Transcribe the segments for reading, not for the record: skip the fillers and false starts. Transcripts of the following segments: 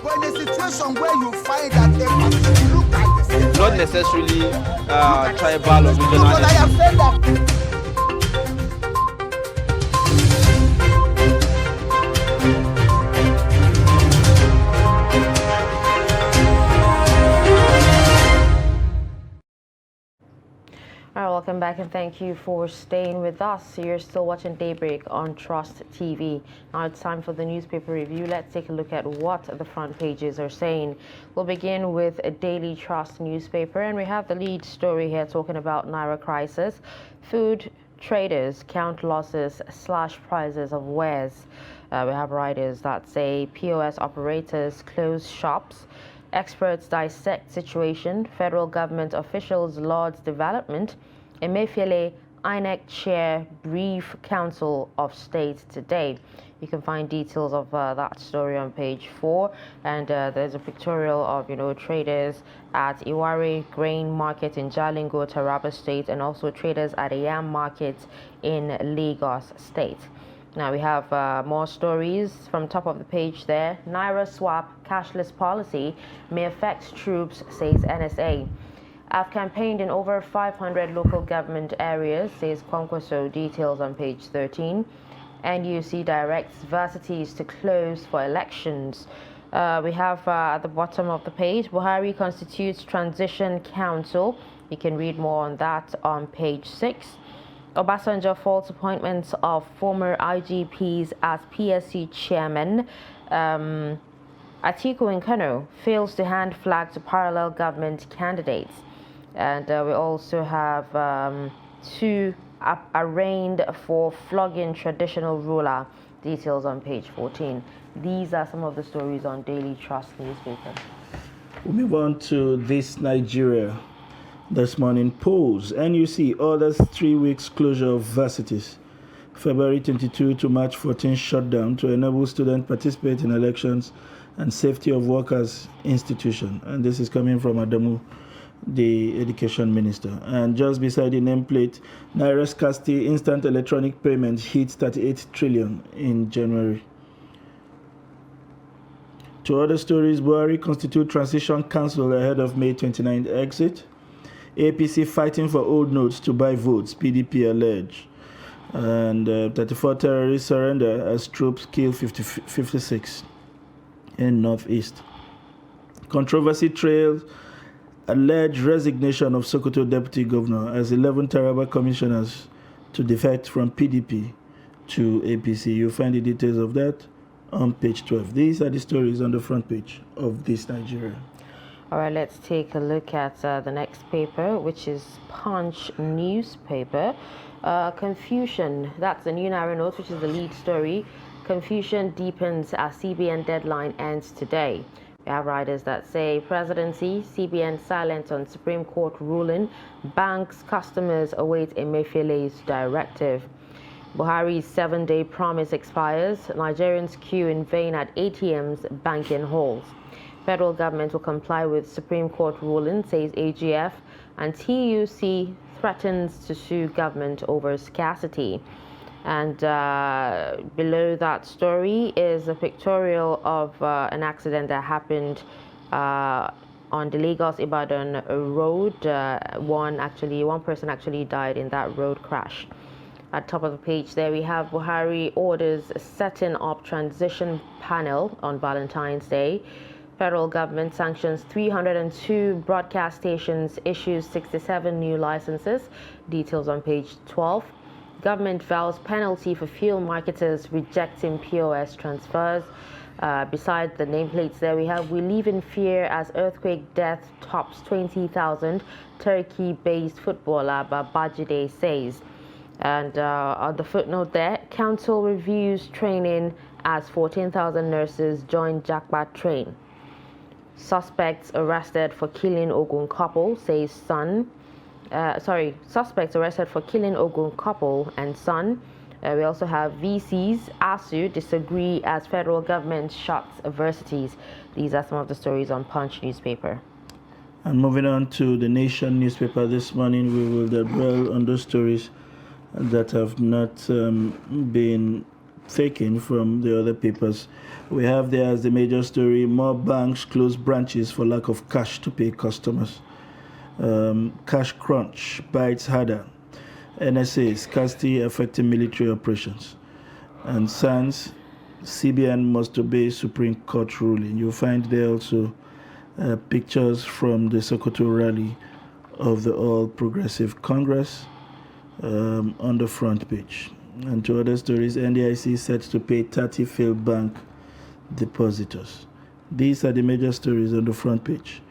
But in a situation where you find that a look at the It's not necessarily tribal or regional. But I have said that. All right, welcome back and thank you for staying with us. You're still watching Daybreak on Trust TV. Now it's time for the newspaper review. Let's take a look at what the front pages are saying. We'll begin with a Daily Trust newspaper, and we have the lead story here talking about Naira crisis. Food traders count losses, slash prices of wares. We have writers that say POS operators close shops. Experts dissect situation. Federal government officials lauds development. Emefiele, INEC chair brief Council of State today. You can find details of that story on page 4, and there's a pictorial of traders at Iwari Grain Market in Jalingo, Taraba State, and also traders at a yam market in Lagos State. Now we have more stories from top of the page there. Naira swap cashless policy may affect troops, says NSA. I've campaigned in over 500 local government areas, says Kwankwaso. Details on page 13. NUC directs varsities to close for elections. We have at the bottom of the page, Buhari constitutes transition council. You can read more on that on page 6. Obasanjo false appointments of former IGPs as PSC chairman. Atiku in Kano fails to hand flag to parallel government candidates. And we also have 2 arraigned for flogging traditional ruler. Details on page 14. These are some of the stories on Daily Trust newspaper. We move on to This Nigeria. This morning, polls. NUC orders 3 weeks closure of varsities. February 22 to March 14 shutdown to enable students participate in elections and safety of workers institution. And this is coming from Adamu, the education minister. And just beside the nameplate, Naira scarcity instant electronic payment hit 38 trillion in January. To other stories, Buhari constitute transition council ahead of May 29th exit. APC fighting for old notes to buy votes, PDP allege. And 34 terrorists surrender as troops kill 56 in Northeast. Controversy trails alleged resignation of Sokoto deputy governor as 11 Taraba commissioners to defect from PDP to APC. You'll find the details of that on page 12. These are the stories on the front page of This Nigeria. All right, let's take a look at the next paper, which is Punch newspaper. Confusion, that's the new Naira note, which is the lead story. Confusion deepens as CBN deadline ends today. We have writers that say presidency, CBN silent on Supreme Court ruling, banks, customers await Emefiele's directive. Buhari's 7-day promise expires, Nigerians queue in vain at ATMs, banking halls. Federal government will comply with Supreme Court ruling, says AGF, and TUC threatens to sue government over scarcity. And below that story is a pictorial of an accident that happened on the Lagos-Ibadan road. One person actually died in that road crash. At top of the page there we have Buhari orders setting up transition panel on Valentine's Day. Federal government sanctions 302 broadcast stations, issues 67 new licenses. Details on page 12. Government vows penalty for fuel marketers rejecting POS transfers. Beside the nameplates there we have we live in fear as earthquake death tops 20,000. Turkey-based footballer Babajide says. And on the footnote there, council reviews training as 14,000 nurses join jackpot train. Suspects arrested for killing Ogun couple, says son. Suspects arrested for killing Ogun couple and son. We also have VCs, ASU disagree as federal government shuts universities. These are some of the stories on Punch newspaper. And moving on to the Nation newspaper this morning, we will dwell on those stories that have not been taken from the other papers. We have there as the major story, more banks close branches for lack of cash to pay customers. Cash crunch bites harder. NSA scarcity affecting military operations. And SANS, CBN must obey Supreme Court ruling. You'll find there also pictures from the Sokoto rally of the All Progressive Congress on the front page. And to other stories, NDIC set to pay 30 failed bank depositors. These are the major stories on the front page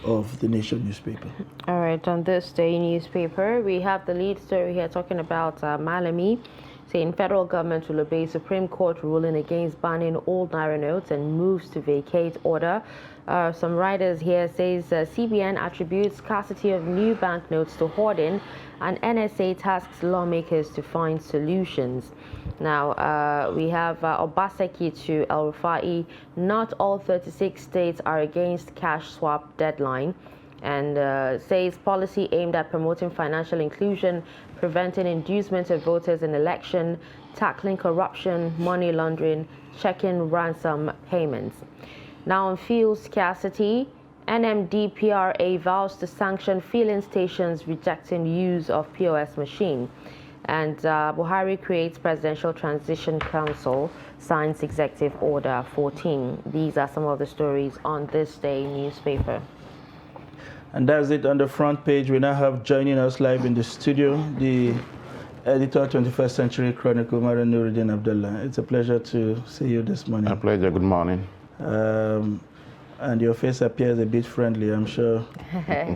of the Nation newspaper. All right, on this day newspaper, we have the lead story here talking about Malami, saying federal government will obey Supreme Court ruling against banning old Naira notes and moves to vacate order. Some writers here says CBN attributes scarcity of new banknotes to hoarding, and NSA tasks lawmakers to find solutions. Now, we have Obaseki to El Rufai. Not all 36 states are against cash swap deadline, and says policy aimed at promoting financial inclusion, preventing inducement of voters in election, tackling corruption, money laundering, checking ransom payments. Now on fuel scarcity, NMDPRA vows to sanction filling stations rejecting use of POS machine. And Buhari creates Presidential Transition Council, signs Executive Order 14. These are some of the stories on this day newspaper. And that's it on the front page. We now have joining us live in the studio, the editor, 21st Century Chronicle, Maran Nuruddin Abdullah. It's a pleasure to see you this morning. A pleasure. Good morning. And your face appears a bit friendly. I'm sure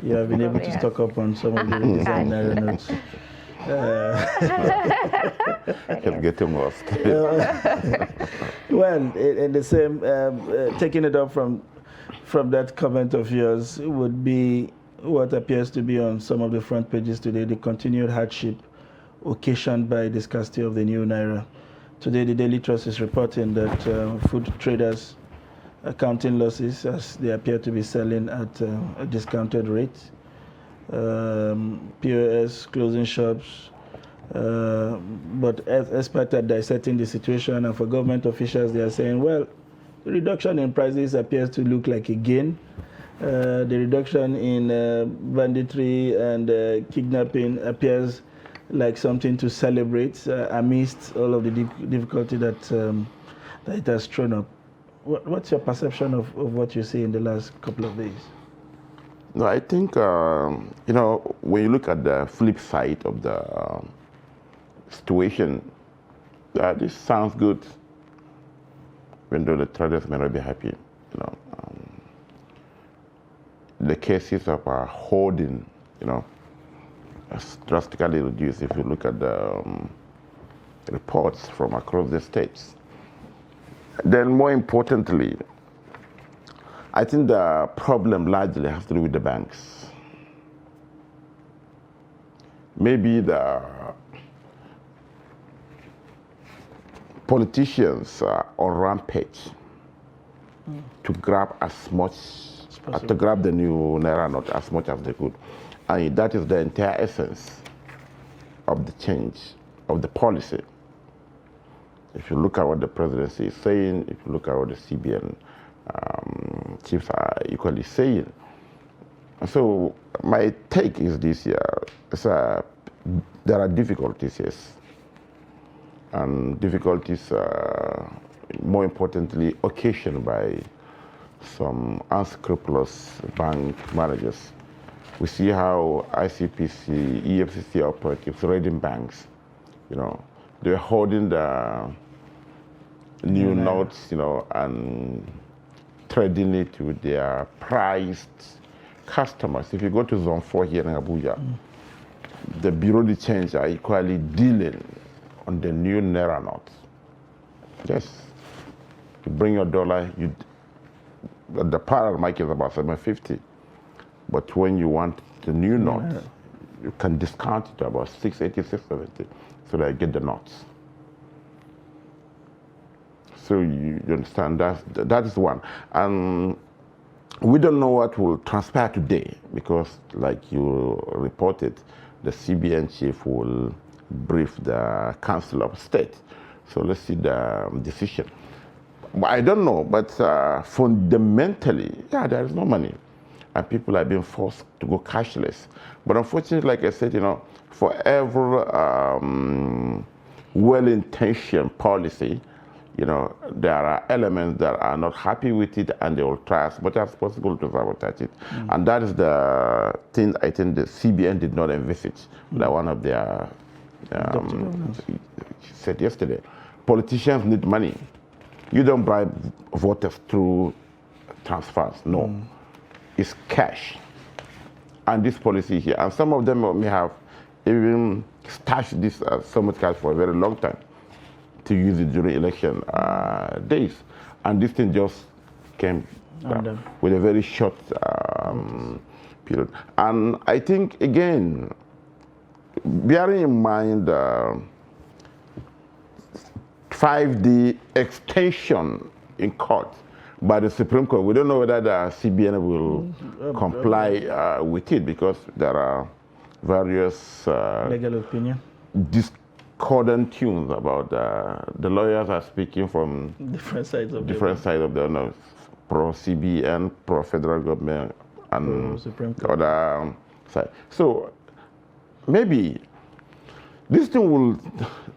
you have been able to stock up on some of the redesigned Naira notes. Kept getting lost. Well, in the same, taking it up from that comment of yours would be what appears to be on some of the front pages today, the continued hardship occasioned by the scarcity of the new Naira. Today, the Daily Trust is reporting that food traders are counting losses as they appear to be selling at a discounted rate. POS closing shops, but as experts are dissecting the situation, and for government officials, they are saying, well, the reduction in prices appears to look like a gain. The reduction in banditry and kidnapping appears like something to celebrate amidst all of the difficulty that it has thrown up. What's your perception of what you see in the last couple of days? No, I think, when you look at the flip side of the situation, this sounds good, even though the traders may not be happy. The cases of hoarding, has drastically reduced if you look at the reports from across the states. Then more importantly, I think the problem largely has to do with the banks. Maybe the politicians are on rampage to grab to grab the new Naira note as much as they could. And that is the entire essence of the change of the policy. If you look at what the presidency is saying, if you look at what the CBN chiefs are equally saying. So my take is this year, there are difficulties, yes. And difficulties, more importantly, occasioned by some unscrupulous bank managers. We see how ICPC, EFCC operatives raiding banks, they're holding the new notes, and trading it with their prized customers. If you go to Zone 4 here in Abuja, the Bureau de Change are equally dealing on the new Naira notes. Yes, you bring your dollar, the parallel market is about 750, but when you want the new note, you can discount it to about 680, 670, so that you get the notes. So you understand that is one. And we don't know what will transpire today because, like you reported, the CBN chief will brief the Council of State So let's see the decision. But I don't know, but fundamentally, yeah, there is no money. And people are being forced to go cashless. But unfortunately, like I said, for every well-intentioned policy, there are elements that are not happy with it, and they will try as much as possible to sabotage it. And that is the thing I think the CBN did not envisage. That one of their said yesterday. Politicians need money. You don't bribe voters through transfers. No, it's cash. And this policy here, and some of them may have even stashed this so much cash for a very long time to use it during election days. And this thing just came with a very short period. And I think, again, bearing in mind 5-day extension in court by the Supreme Court, we don't know whether the CBN will comply with it, because there are various legal opinion, discordant tunes about the lawyers are speaking from different sides of the pro CBN, pro federal government, and Supreme the Court. other side. So maybe this thing will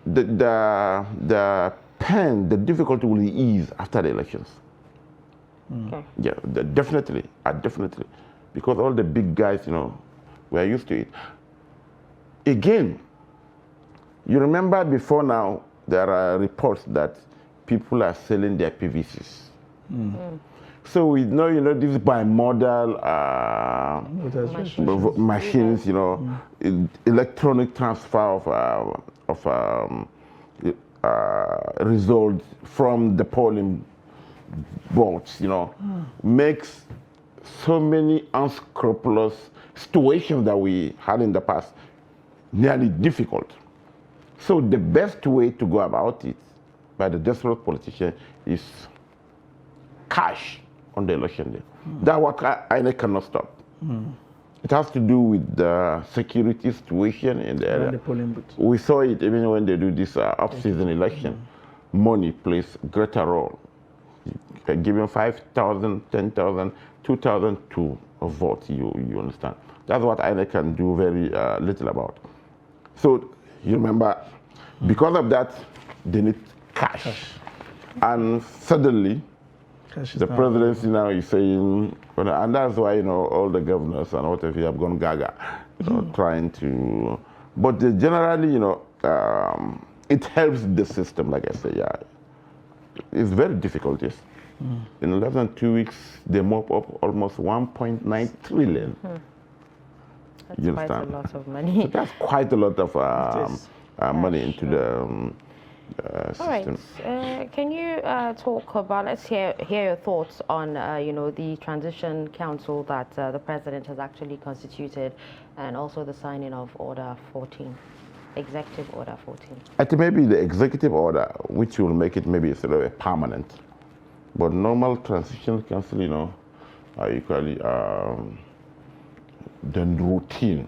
the pain, the difficulty will ease after the elections. Yeah, definitely, because all the big guys, we are used to it. Again, you remember before now, there are reports that people are selling their PVCs. So we know, this bimodal machines, electronic transfer of results from the polling boards, makes so many unscrupulous situations that we had in the past nearly difficult. So the best way to go about it by the desperate politician is cash on the election day. That's what INEC cannot stop. It has to do with the security situation in the area. The polling booth. We saw it even when they do this off-season election. Money plays a greater role. Giving 5,000, 10,000, 2,000 to a vote, you understand. That's what INEC can do very little about. So you remember, because of that, they need cash. And suddenly, the presidency now is saying, and that's why, all the governors and whatever have gone gaga, trying to, but generally, it helps the system, like I say, yeah. It's very difficult, yes. In less than 2 weeks, they mop up almost 1.9 trillion. That's quite a lot of money. So that's quite a lot of money into the All right. system. Can you talk about, let's hear your thoughts on, the transition council that the president has actually constituted, and also the signing of Order 14, Executive Order 14. I think maybe the executive order, which will make it maybe sort of a permanent, but normal transition council, are equally than routine.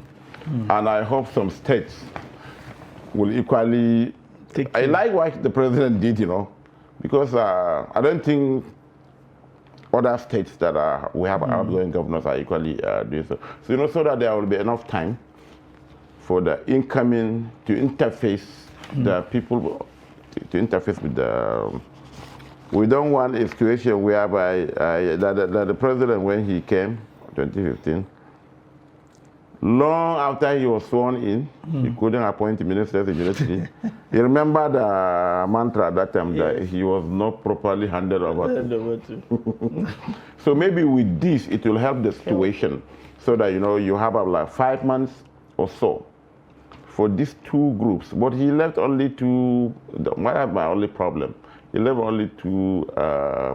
And I hope some states will equally I like what the president did, because I don't think other states that we have outgoing governors are equally doing so. So, so that there will be enough time for the incoming to interface the people, to interface with the. We don't want a situation whereby that the president, when he came, 2015, long after he was sworn in, he couldn't appoint ministers immediately. He remembered the mantra at that time that he was not properly handed over to. So maybe with this, it will help the situation so that, you have like 5 months or so for these two groups. But he left only two, that's my only problem. He left only two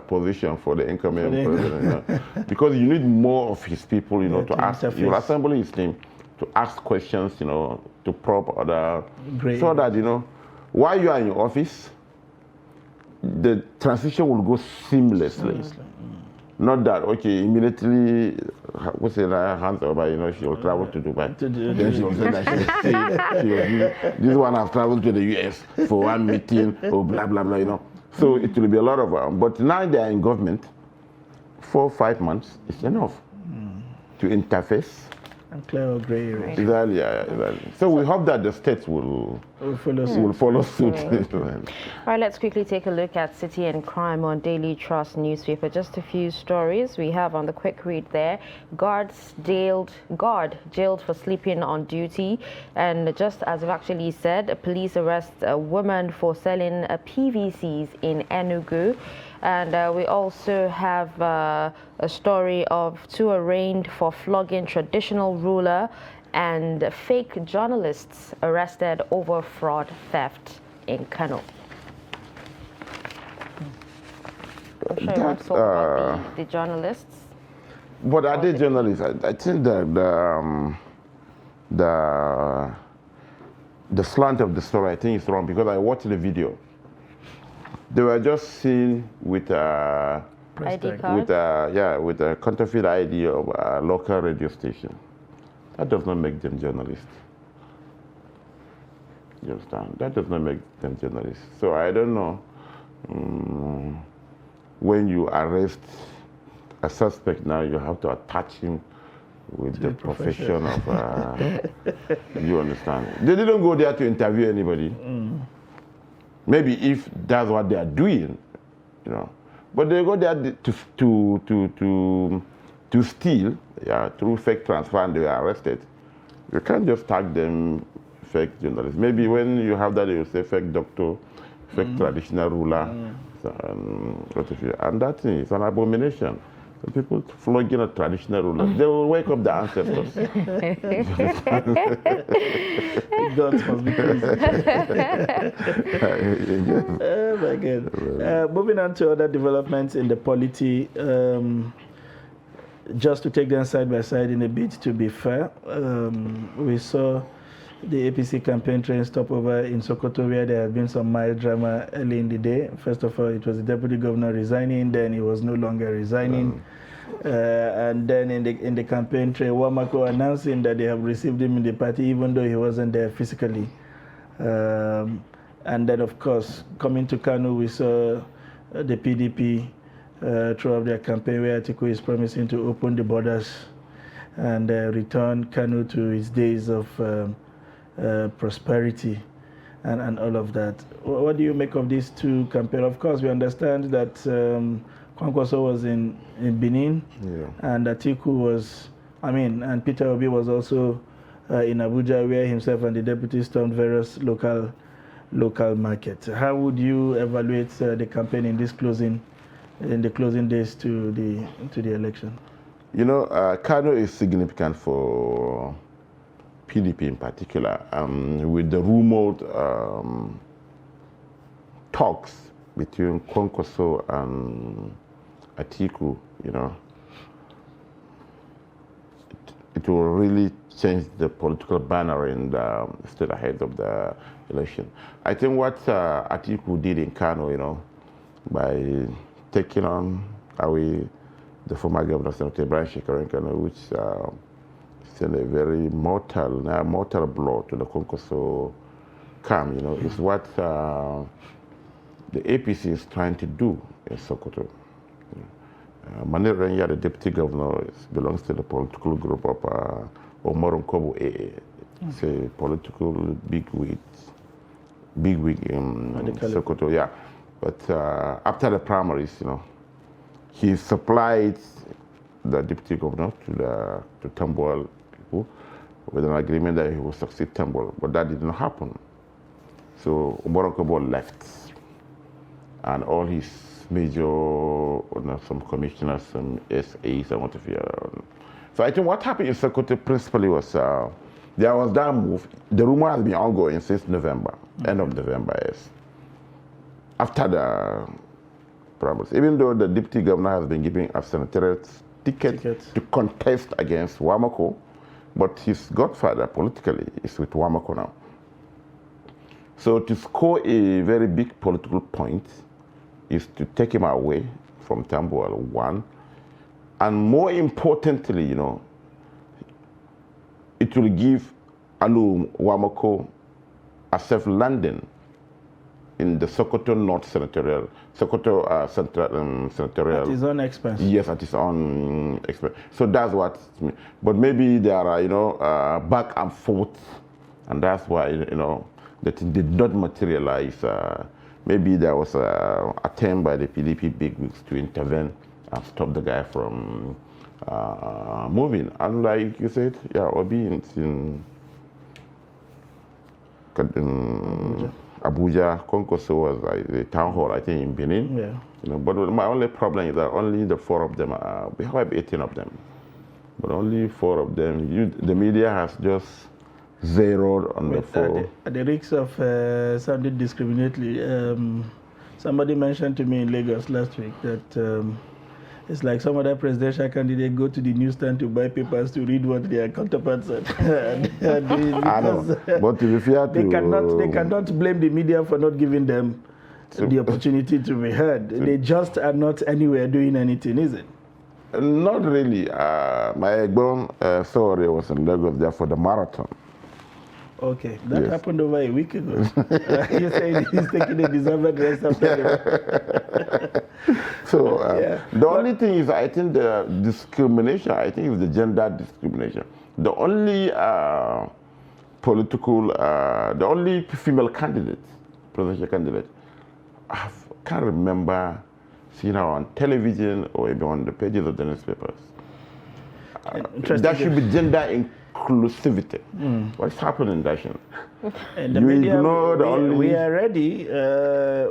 positions for the incoming president. Because you need more of his people, to ask. You assemble his team to ask questions, to probe other, so that, while you are in your office, the transition will go seamlessly. Not that, okay, immediately what's it, hands over, you know, she'll travel to Dubai. Then She will say that this one has traveled to the US for one meeting, or blah, blah, blah, you know. So it will be a lot of but now they are in government, 4 or 5 months is enough to interface. And clear all gray areas. Exactly, yeah, exactly. So we hope that the states will follow suit. All right, let's quickly take a look at City and Crime on Daily Trust newspaper. Just a few stories we have on the quick read there. Guard jailed for sleeping on duty. And just as we've actually said, police arrest a woman for selling PVCs in Enugu. And we also have a story of 2 arraigned for flogging traditional ruler and fake journalists arrested over fraud theft in Kano. I'm sure you want to talk about the journalists. But are they journalists? I think that the slant of the story, I think is wrong, because I watched the video. They were just seen with a ID card? with a counterfeit ID of a local radio station. That does not make them journalists. You understand? That does not make them journalists. So I don't know. When you arrest a suspect now, you have to attach him with the profession of. You understand? They didn't go there to interview anybody. Maybe if that's what they are doing, you know, but they go there to steal, through fake transfer, and they are arrested. You can't just tag them fake journalists. Maybe when you have that, you say fake doctor, fake traditional ruler, and that thing is an abomination. So people flogging a traditional ruler, they will wake up the ancestors. Gods must be crazy. Oh my God. Moving on to other developments in the polity, just to take them side by side in a bit to be fair, we saw the APC campaign train stopover in Sokoto, where there had been some mild drama early in the day. First of all, it was the deputy governor resigning, then he was no longer resigning. And then in the campaign trail, Wamako announcing that they have received him in the party, even though he wasn't there physically. And then, of course, coming to Kano, we saw the PDP throughout their campaign, where Atiku is promising to open the borders and return Kano to its days of prosperity and all of that. What do you make of these two campaigns? Of course, we understand that Kwankwaso was in Benin, and Atiku was, and Peter Obi was also in Abuja, where himself and the deputy stormed various local markets. How would you evaluate the campaign in the closing days to the election? You know, Kano is significant for PDP in particular, with the rumored talks between Kwankwaso and Atiku, you know. It will really change the political banner in the state ahead of the election. I think what Atiku did in Kano, you know, by taking on away the former governor, Senator Ibrahim Shekaru in Kano, which sent a very mortal blow to the Kwankwaso camp, you know, is what the APC is trying to do in Sokoto. Manir Renya, the deputy governor, belongs to the political group of Omoron Kobo AA. It's a political bigwig in Sokoto, yeah. But after the primaries, you know, he supplied the deputy governor to Tambuwal people with an agreement that he would succeed Tambuwal, but that did not happen. So Omoron Kobo left, and all his major, some commissioners, some SAs, and whatever. So I think what happened in Sokoto principally was there was that move. The rumor has been ongoing since November, end of November, yes. After the problems, even though the deputy governor has been given a senatorial ticket to contest against Wamako, but his godfather politically is with Wamako now. So to score a very big political point is to take him away from Tambuwal, one, And more importantly, you know, it will give Alu Wamako a safe landing in the Sokoto North Senatorial, Senatorial. At his own expense. Yes, at his own expense. So that's what. But maybe there are, you know, back and forth, and that's why, you know, that it did not materialize. Maybe there was an attempt by the PDP bigwigs to intervene and stop the guy from moving. And like you said, yeah, Obi in Abuja, Konkoso was like the town hall, I think, in Benin. Yeah. You know, but my only problem is that only the 4 of them we have 18 of them, but only 4 of them. The media has just zeroed on the 4. At the risk of sounding discriminatory, somebody mentioned to me in Lagos last week that it's like some other presidential candidate go to the newsstand to buy papers to read what their counterparts said. I know, but to be fair, they cannot blame the media for not giving them the opportunity to be heard. They just are not anywhere doing anything, is it? Not really. My Egbon story was in Lagos there for the marathon. Okay, that happened over a week ago. You say he's taking a deserved rest after the... So the only thing is, I think the discrimination, I think is the gender discrimination. The only the only female candidate, presidential candidate, I can't remember seeing her on television or even on the pages of the newspapers. There should be gender inclusivity. What's happening, Dashin? And the media, we are ready.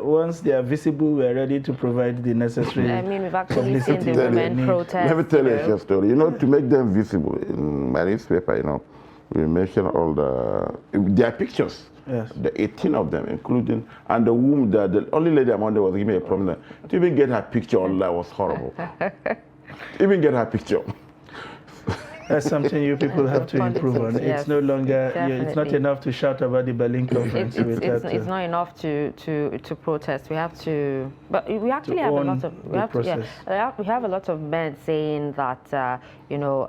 Once they are visible, we are ready to provide the necessary. I mean, we've actually seen the women protest. Let me tell you a short story. You know, to make them visible in my newspaper, you know, we mention all their pictures. Yes. The 18 of them, including, and the woman, the only lady among them was giving me a problem. To even get her picture online was horrible. Even get her picture. That's something you people have to improve on. Yes, it's no longer, it's not definitely. enough to shout about the Berlin conference. It's not enough to protest. We have to, but we actually have a lot of, we have a lot of men saying that, you know,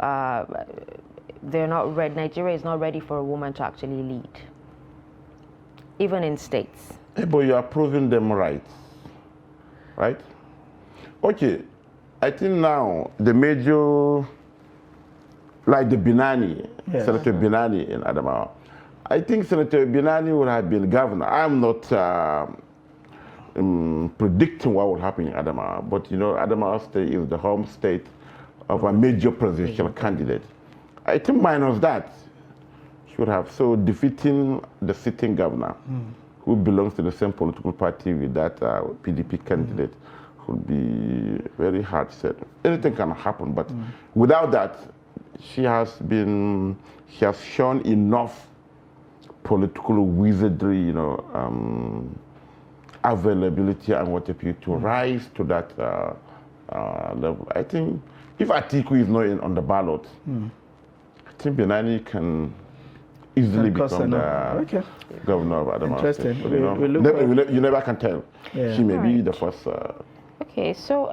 they're not ready, Nigeria is not ready for a woman to actually lead, even in states. Hey, but you are proving them right, right? Okay, I think now the major, like the Binani, Senator Binani in Adamawa. I think Senator Binani would have been governor. I'm not predicting what will happen in Adamawa, but you know, Adamawa State is the home state of a major presidential candidate. I think minus that, should have. So defeating the sitting governor, who belongs to the same political party with that PDP candidate, would be very hard set. Anything can happen, but without that, she has shown enough political wizardry, you know, availability and what have you to rise to that level. I think if Atiku is not on the ballot, I think Benani can easily become the governor of Adamawa. Interesting. State. You know, you never can tell. Yeah. She may be the first. Okay, so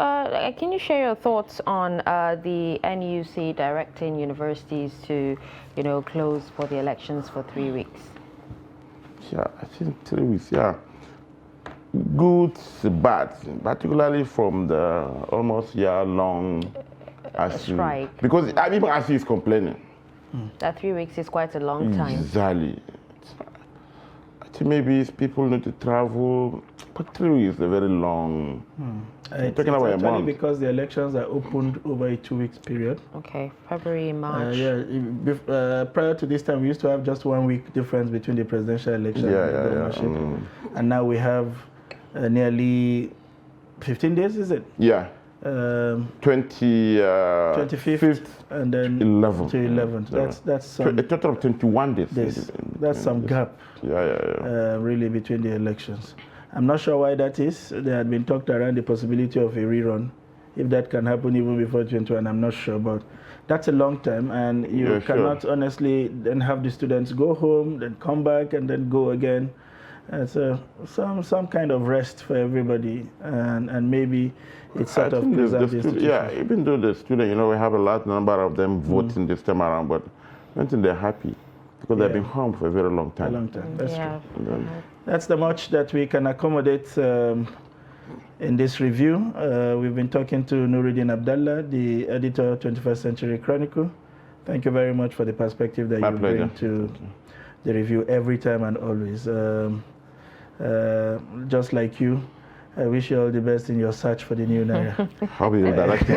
can you share your thoughts on the NUC directing universities to, you know, close for the elections for 3 weeks? Yeah, I think 3 weeks, yeah. Good, bad, particularly from the almost year-long strike. Because even ASU is complaining. That 3 weeks is quite a long time. Exactly. I think maybe people need to travel, but 3 weeks is a very long. It's talking about a actually month. because the elections are opened over a 2 weeks period. Okay, February, March. Prior to this time, we used to have just 1 week difference between the presidential election and the governorship. And now we have nearly 15 days, is it? Yeah. 25th and then 11th. to 11th. That's some, a total of 21 days. That's some gap. Really between the elections. I'm not sure why that is. There had been talked around the possibility of a rerun. If that can happen even before 21, I'm not sure. But that's a long time, and you cannot honestly then have the students go home, then come back, and then go again. So some kind of rest for everybody, and maybe it's sort of preserve the institution. Yeah, even though the students, we have a large number of them voting this time around, but I don't think they're happy because they've been home for a very long time. A long time, that's Yeah. true. That's the much that we can accommodate in this review. We've been talking to Nuruddin Abdallah, the editor of 21st Century Chronicle. Thank you very much for the perspective that My you pleasure. bring to the review every time and always. Just like you, I wish you all the best in your search for the new Naira. How will you direct me?